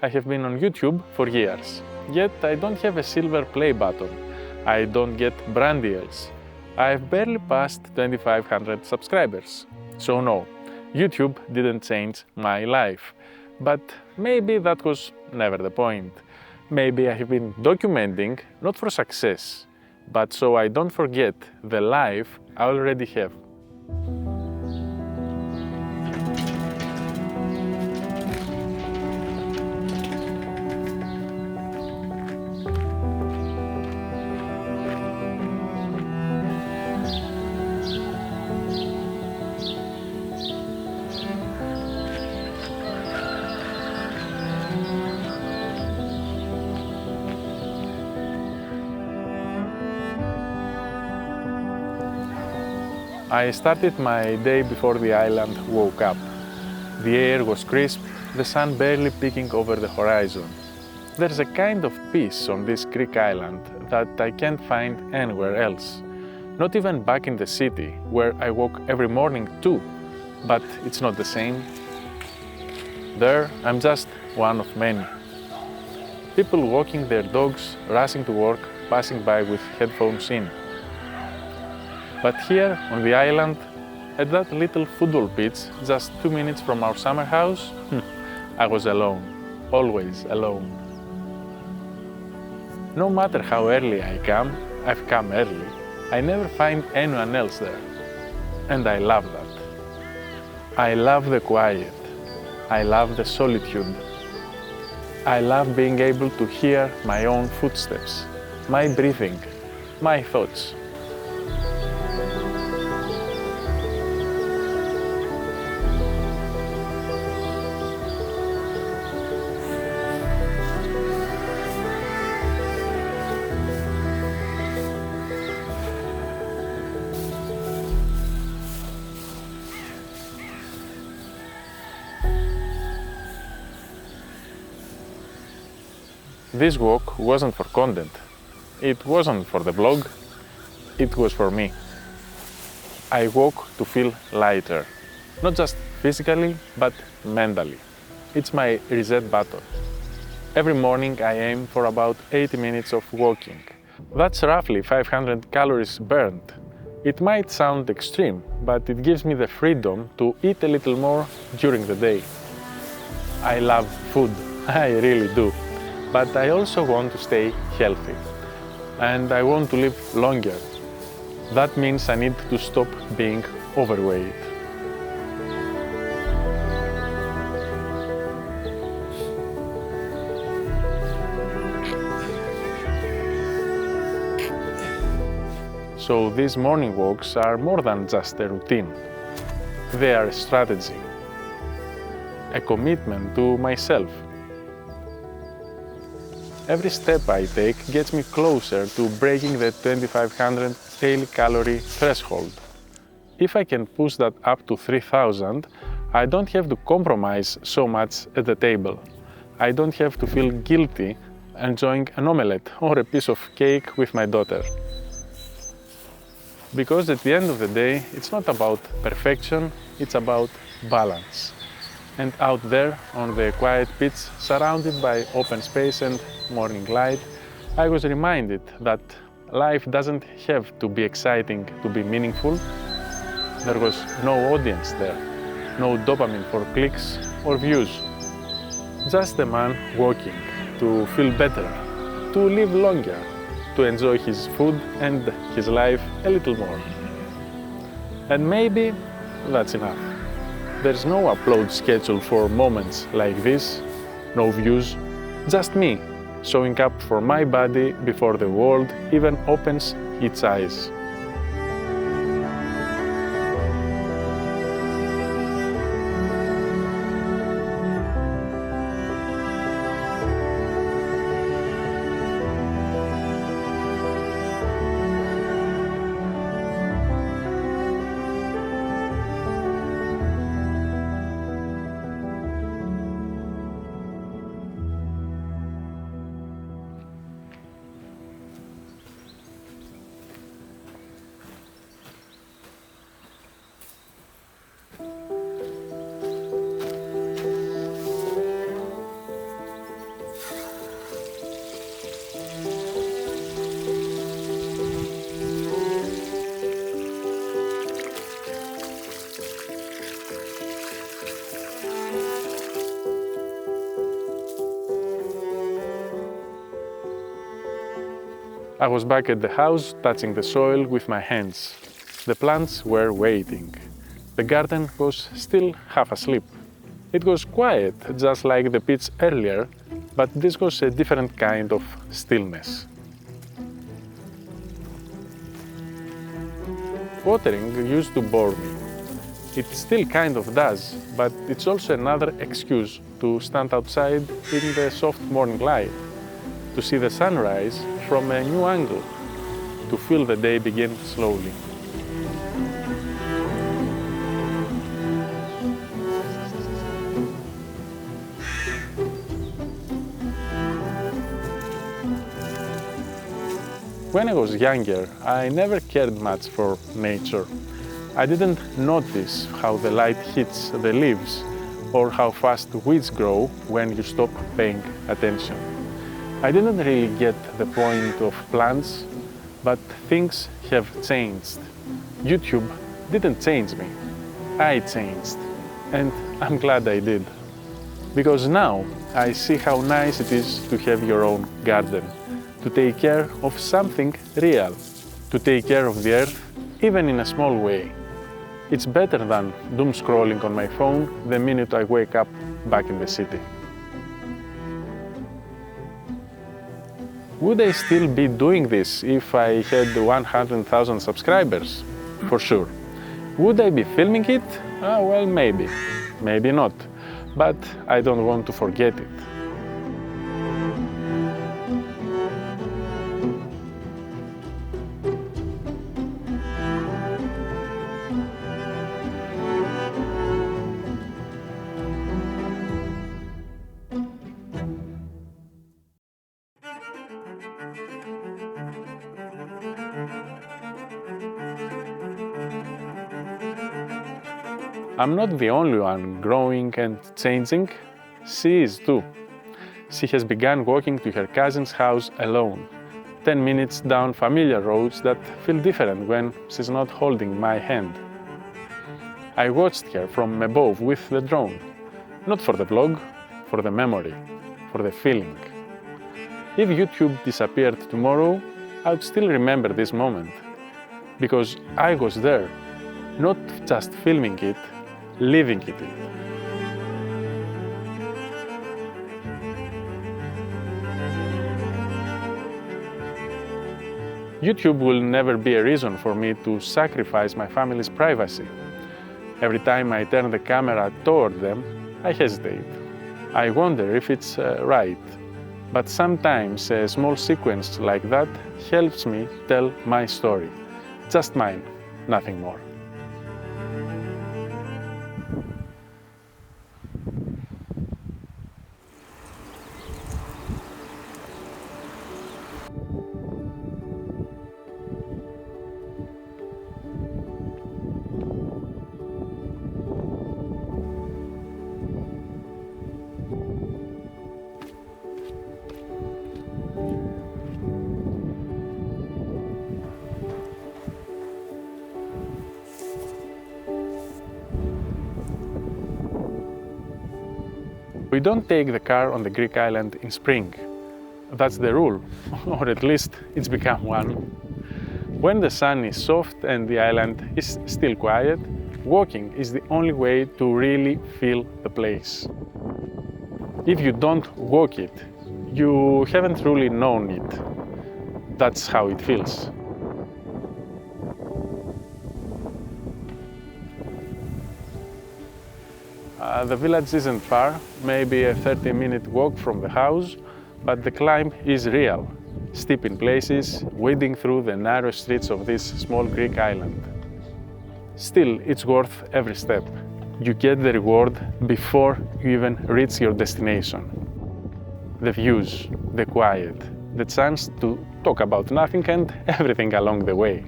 I have been on YouTube for years, yet I don't have a silver play button. I don't get brand deals. I've barely passed 2,500 subscribers. So no, YouTube didn't change my life. But maybe that was never the point. Maybe I have been documenting not for success, but so I don't forget the life I already have. I started my day before the island woke up. The air was crisp, the sun barely peeking over the horizon. There's a kind of peace on this Greek island that I can't find anywhere else. Not even back in the city, where I walk every morning too, but it's not the same. There, I'm just one of many. People walking their dogs, rushing to work, passing by with headphones in. But here, on the island, at that little football pitch, just 2 minutes from our summer house, I was alone, always alone. No matter how early I come, I've come early, I never find anyone else there. And I love that. I love the quiet. I love the solitude. I love being able to hear my own footsteps, my breathing, my thoughts. This walk wasn't for content. It wasn't for the blog. It was for me. I walk to feel lighter, not just physically, but mentally. It's my reset button. Every morning I aim for about 80 minutes of walking. That's roughly 500 calories burned. It might sound extreme, but it gives me the freedom to eat a little more during the day. I love food, I really do. But I also want to stay healthy. And I want to live longer. That means I need to stop being overweight. So these morning walks are more than just a routine. They are a strategy, a commitment to myself. Every step I take gets me closer to breaking the 2,500 daily calorie threshold. If I can push that up to 3,000, I don't have to compromise so much at the table. I don't have to feel guilty enjoying an omelette or a piece of cake with my daughter. Because at the end of the day, it's not about perfection, it's about balance. And out there, on the quiet pitch, surrounded by open space and morning light, I was reminded that life doesn't have to be exciting to be meaningful. There was no audience there, no dopamine for clicks or views. Just a man walking to feel better, to live longer, to enjoy his food and his life a little more. And maybe that's enough. There's no upload schedule for moments like this, no views, just me showing up for my body before the world even opens its eyes. I was back at the house, touching the soil with my hands. The plants were waiting. The garden was still half asleep. It was quiet, just like the pitch earlier, but this was a different kind of stillness. Watering used to bore me. It still kind of does, but it's also another excuse to stand outside in the soft morning light, to see the sunrise from a new angle, to feel the day begin slowly. When I was younger, I never cared much for nature. I didn't notice how the light hits the leaves or how fast weeds grow when you stop paying attention. I didn't really get the point of plants, but things have changed. YouTube didn't change me. I changed, and I'm glad I did. Because now I see how nice it is to have your own garden, to take care of something real, to take care of the earth, even in a small way. It's better than doom scrolling on my phone the minute I wake up back in the city. Would I still be doing this if I had 100,000 subscribers? For sure. Would I be filming it? Well, maybe. Maybe not. But I don't want to forget it. I'm not the only one growing and changing. She is too. She has begun walking to her cousin's house alone, 10 minutes down familiar roads that feel different when she's not holding my hand. I watched her from above with the drone, not for the vlog, for the memory, for the feeling. If YouTube disappeared tomorrow, I'd still remember this moment, because I was there, not just filming it, living it. YouTube will never be a reason for me to sacrifice my family's privacy. Every time I turn the camera toward them, I hesitate. I wonder if it's right. But sometimes a small sequence like that helps me tell my story. Just mine, nothing more. We don't take the car on the Greek island in spring. That's the rule, or at least it's become one. When the sun is soft and the island is still quiet, walking is the only way to really feel the place. If you don't walk it, you haven't truly known it. That's how it feels. The village isn't far, maybe a 30-minute walk from the house, but the climb is real, steep in places, wading through the narrow streets of this small Greek island. Still, it's worth every step. You get the reward before you even reach your destination. The views, the quiet, the chance to talk about nothing and everything along the way.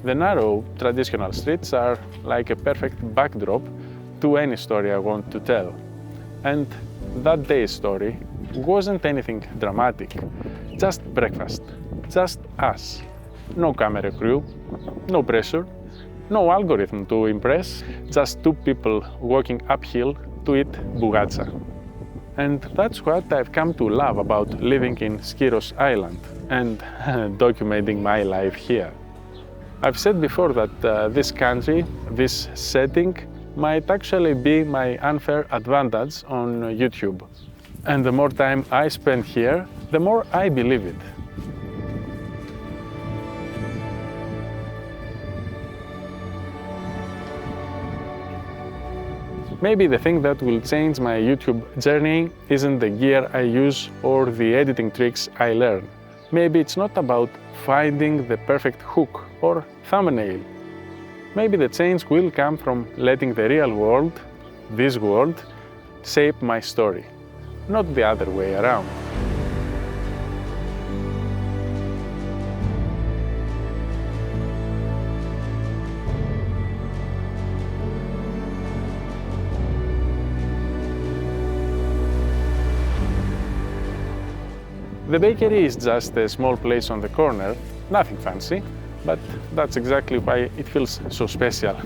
The narrow, traditional streets are like a perfect backdrop to any story I want to tell. And that day's story wasn't anything dramatic, just breakfast, just us. No camera crew, no pressure, no algorithm to impress, just two people walking uphill to eat bougatsa. And that's what I've come to love about living in Skiros Island and documenting my life here. I've said before that this country, this setting, might actually be my unfair advantage on YouTube. And the more time I spend here, the more I believe it. Maybe the thing that will change my YouTube journey isn't the gear I use or the editing tricks I learn. Maybe it's not about finding the perfect hook or thumbnail. Maybe the change will come from letting the real world, this world, shape my story, not the other way around. The bakery is just a small place on the corner, nothing fancy, but that's exactly why it feels so special.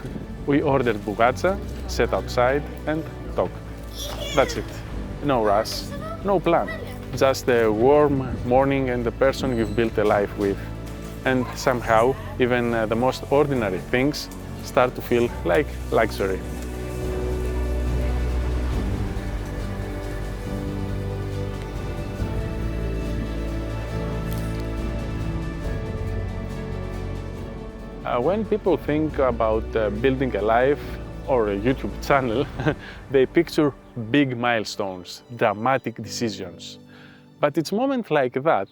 We ordered bugatsa, sat outside and talk. That's it. No rush, no plan. Just a warm morning and the person you've built a life with. And somehow, even the most ordinary things start to feel like luxury. When people think about building a life or a YouTube channel, they picture big milestones, dramatic decisions. But it's moments like that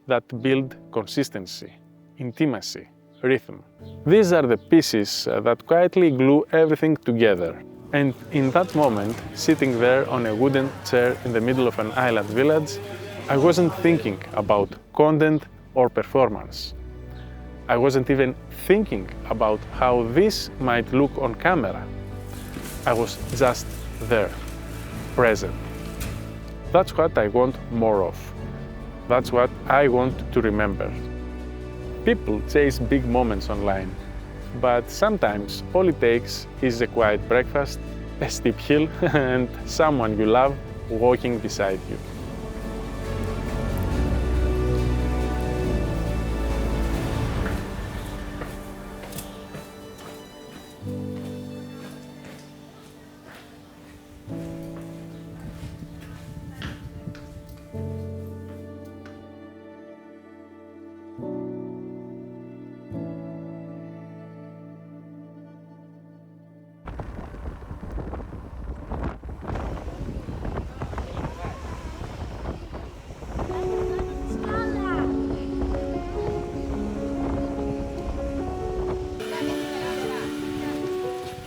that build consistency, intimacy, rhythm. These are the pieces that quietly glue everything together. And in that moment, sitting there on a wooden chair in the middle of an island village, I wasn't thinking about content or performance. I wasn't even thinking about how this might look on camera. I was just there, present. That's what I want more of. That's what I want to remember. People chase big moments online, but sometimes all it takes is a quiet breakfast, a steep hill, and someone you love walking beside you.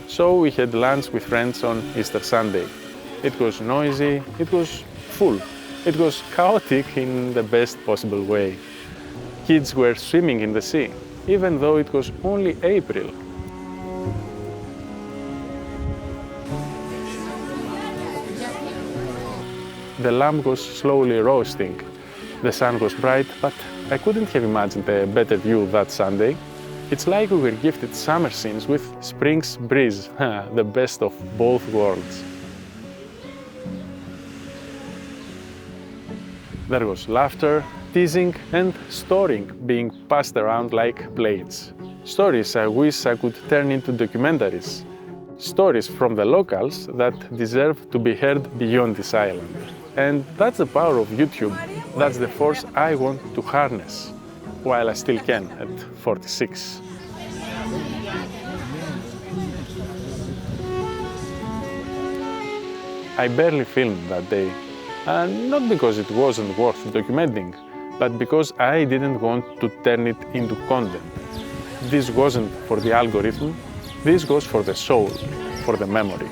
So we had lunch with friends on Easter Sunday. It was noisy, it was full, it was chaotic in the best possible way. Kids were swimming in the sea, even though it was only April. The lamb was slowly roasting. The sun was bright, but I couldn't have imagined a better view that Sunday. It's like we were gifted summer scenes with spring's breeze, the best of both worlds. There was laughter, teasing and storing being passed around like plates. Stories I wish I could turn into documentaries. Stories from the locals that deserve to be heard beyond this island. And that's the power of YouTube. That's the force I want to harness, while I still can at 46. I barely filmed that day, and not because it wasn't worth documenting, but because I didn't want to turn it into content. This wasn't for the algorithm, this was for the soul, for the memory.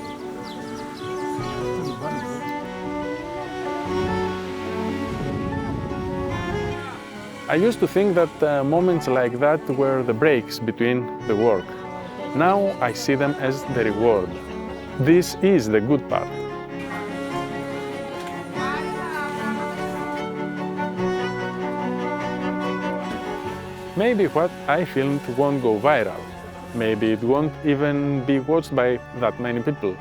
I used to think that moments like that were the breaks between the work. Now I see them as the reward. This is the good part. Maybe what I filmed won't go viral. Maybe it won't even be watched by that many people.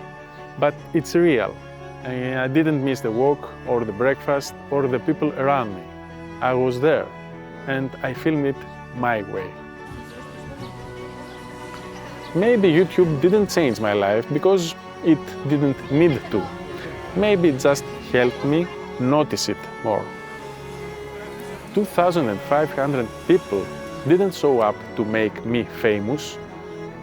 But it's real. I didn't miss the walk or the breakfast or the people around me. I was there and I filmed it my way. Maybe YouTube didn't change my life because it didn't need to. Maybe it just helped me notice it more. 2,500 people didn't show up to make me famous.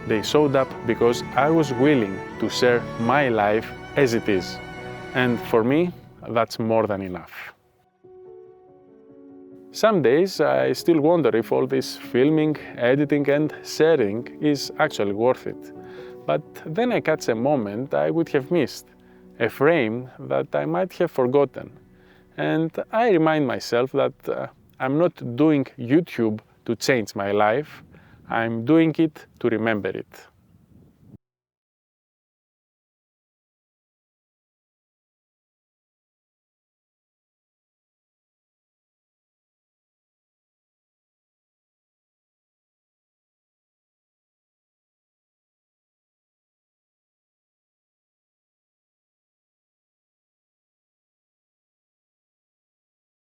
They showed up because I was willing to share my life as it is. And for me, that's more than enough. Some days I still wonder if all this filming, editing and sharing is actually worth it. But then I catch a moment I would have missed, a frame that I might have forgotten. And I remind myself that I'm not doing YouTube to change my life, I'm doing it to remember it.